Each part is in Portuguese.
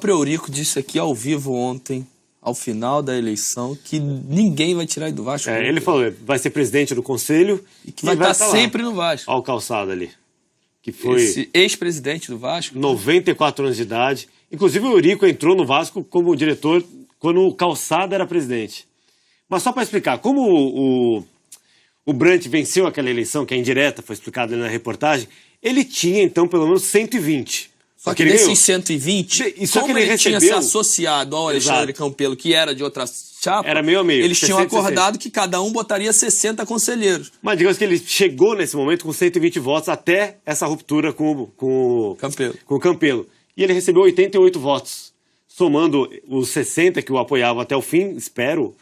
O Eurico disse aqui ao vivo ontem, ao final da eleição, que ninguém vai tirar ele do Vasco. Ele falou, vai ser presidente do conselho e que vai estar sempre no Vasco. Olha o Calçado ali, que foi esse ex-presidente do Vasco. 94 anos de idade. Inclusive o Eurico entrou no Vasco como diretor quando o Calçado era presidente. Mas só para explicar, como o Brant venceu aquela eleição, que é indireta, foi explicado ali na reportagem, ele tinha então pelo menos 120. Só que desses 120, como ele tinha se associado ao Alexandre Campelo, que era de outra chapa, era meio a meio, eles tinham acordado que cada um botaria 60 conselheiros. Mas digamos que ele chegou nesse momento com 120 votos até essa ruptura com o Campelo. E ele recebeu 88 votos, somando os 60 que o apoiavam até o fim, espero,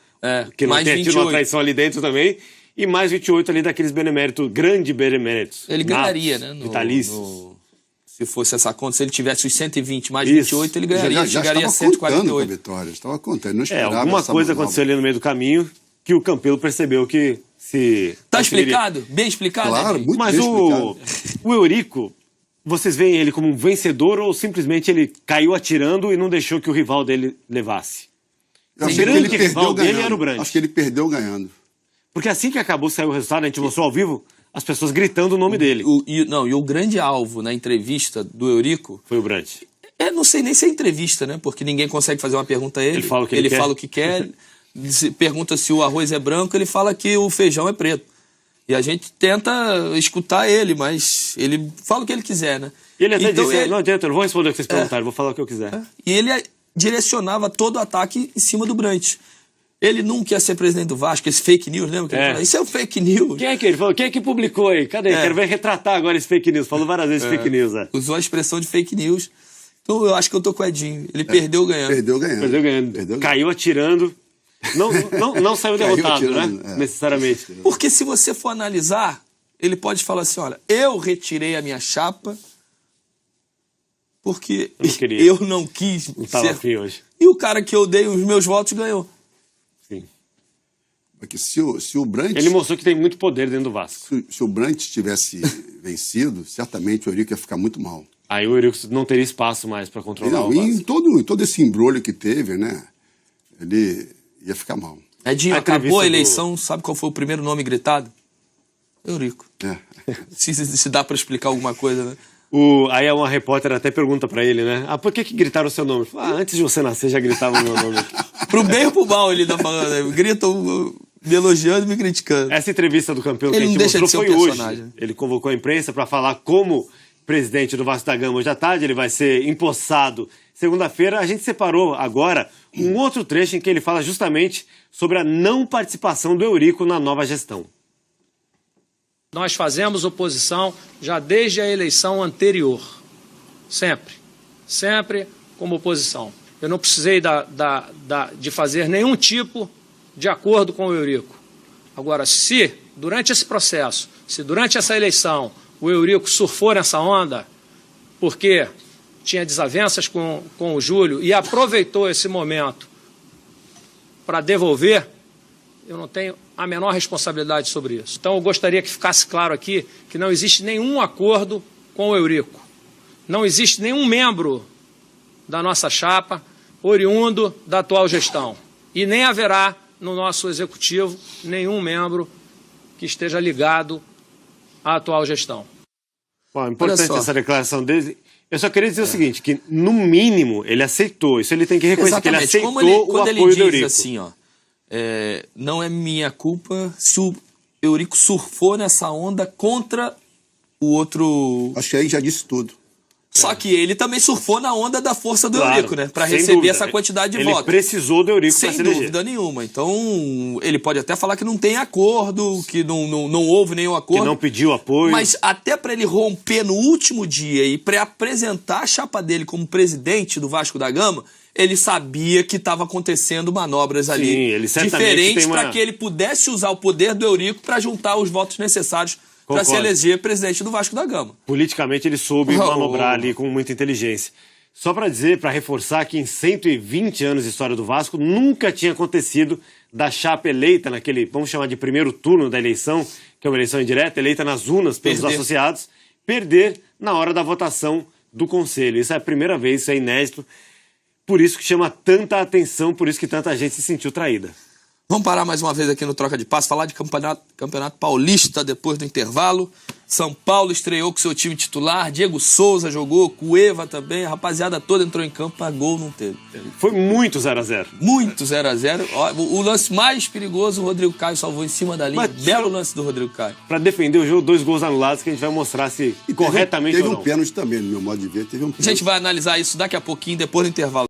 que não tenha tido uma traição ali dentro também, e mais 28 ali daqueles beneméritos, grandes beneméritos. Ele ganharia, né? Vitalícios. Se fosse essa conta, se ele tivesse os 120 mais 28, ele ganharia, chegaria a 148. Vitória, estava contando, não esperava. Alguma coisa aconteceu ali no meio do caminho que o Campelo percebeu que se... Tá explicado? Bem explicado? Claro, muito Mas bem explicado. O Eurico, vocês veem ele como um vencedor ou simplesmente ele caiu atirando e não deixou que o rival dele levasse? Eu achei que ele perdeu rival dele ganhando. era o Brant. Acho que ele perdeu ganhando. Porque assim que acabou, saiu o resultado, a gente mostrou ao vivo, as pessoas gritando o nome dele. E o grande alvo na entrevista do Eurico... Foi o Brant. Não sei nem se é entrevista, né? Porque ninguém consegue fazer uma pergunta a ele. Ele fala o que ele quer. Fala o que quer. Pergunta se o arroz é branco, ele fala que o feijão é preto. E a gente tenta escutar ele, mas ele fala o que ele quiser, né? E ele até disse, não adianta, eu não vou responder o que vocês perguntaram, vou falar o que eu quiser. E ele direcionava todo o ataque em cima do Brant. Ele nunca ia ser presidente do Vasco, esse fake news, lembra? Que ele falou, isso é um fake news. Quem é que ele falou? Quem é que publicou aí? Cadê? Quero ver retratar agora esse fake news. Falou várias vezes fake news. Usou a expressão de fake news. Então eu acho que eu tô com o Edinho. Ele perdeu ganhando. Perdeu ganhando. Caiu atirando. Não saiu derrotado, né? Necessariamente. Porque se você for analisar, ele pode falar assim, olha, eu retirei a minha chapa porque eu não quis ser... afim hoje. E o cara que eu dei os meus votos ganhou. Sim. Porque se o Brant... Ele mostrou que tem muito poder dentro do Vasco. Se o Brant tivesse vencido, certamente o Eurico ia ficar muito mal. Aí o Eurico não teria espaço mais para controlar o Vasco. E todo esse embrolho que teve, né? Ele ia ficar mal. Edinho, acabou a eleição, sabe qual foi o primeiro nome gritado? Eurico. Se dá para explicar alguma coisa, né? Aí uma repórter até pergunta pra ele, né? Por que gritaram o seu nome? Antes de você nascer já gritavam o meu nome aqui. Pro bem ou pro mal ele tá falando, né? Gritam me elogiando e me criticando. Essa entrevista do Campelo que a gente mostrou foi hoje. Ele convocou a imprensa pra falar como presidente do Vasco da Gama hoje à tarde, ele vai ser empossado segunda-feira. A gente separou agora um outro trecho em que ele fala justamente sobre a não participação do Eurico na nova gestão. Nós fazemos oposição já desde a eleição anterior, sempre como oposição. Eu não precisei de fazer nenhum tipo de acordo com o Eurico. Agora, se durante esse processo, se durante essa eleição o Eurico surfou nessa onda, porque tinha desavenças com o Júlio e aproveitou esse momento para devolver, eu não tenho a menor responsabilidade sobre isso. Então eu gostaria que ficasse claro aqui que não existe nenhum acordo com o Eurico. Não existe nenhum membro da nossa chapa oriundo da atual gestão. E nem haverá no nosso executivo nenhum membro que esteja ligado à atual gestão. Bom, importante essa declaração dele. Eu só queria dizer o seguinte, que no mínimo ele aceitou, isso ele tem que reconhecer, que ele aceitou o apoio do Eurico. Assim, ó, não é minha culpa se o Eurico surfou nessa onda contra o outro... Acho que aí já disse tudo. Só que ele também surfou na onda da força do Eurico, né? Para receber essa quantidade de votos. Ele precisou do Eurico para se eleger. Sem dúvida nenhuma. Então, ele pode até falar que não tem acordo, que não houve nenhum acordo. Que não pediu apoio. Mas até para ele romper no último dia e para apresentar a chapa dele como presidente do Vasco da Gama, ele sabia que estava acontecendo manobras ali diferentes para que ele pudesse usar o poder do Eurico para juntar os votos necessários para se eleger presidente do Vasco da Gama. Politicamente ele soube manobrar ali com muita inteligência. Só para dizer, para reforçar que em 120 anos de história do Vasco, nunca tinha acontecido da chapa eleita naquele, vamos chamar de primeiro turno da eleição, que é uma eleição indireta, eleita nas urnas pelos associados, perder na hora da votação do Conselho. Isso é a primeira vez, isso é inédito. por isso que chama tanta atenção, por isso que tanta gente se sentiu traída. Vamos parar mais uma vez aqui no Troca de Passe, falar de campeonato paulista depois do intervalo. São Paulo estreou com seu time titular, Diego Souza jogou, Cueva também, a rapaziada toda entrou em campo, mas gol não teve. Foi muito 0x0. Muito 0x0. O lance mais perigoso, o Rodrigo Caio salvou em cima da linha. Belo lance do Rodrigo Caio. Para defender o jogo, 2 gols anulados que a gente vai mostrar se corretamente ou não. Teve um pênalti também, no meu modo de ver. Teve um pênalti. A gente vai analisar isso daqui a pouquinho, depois do intervalo.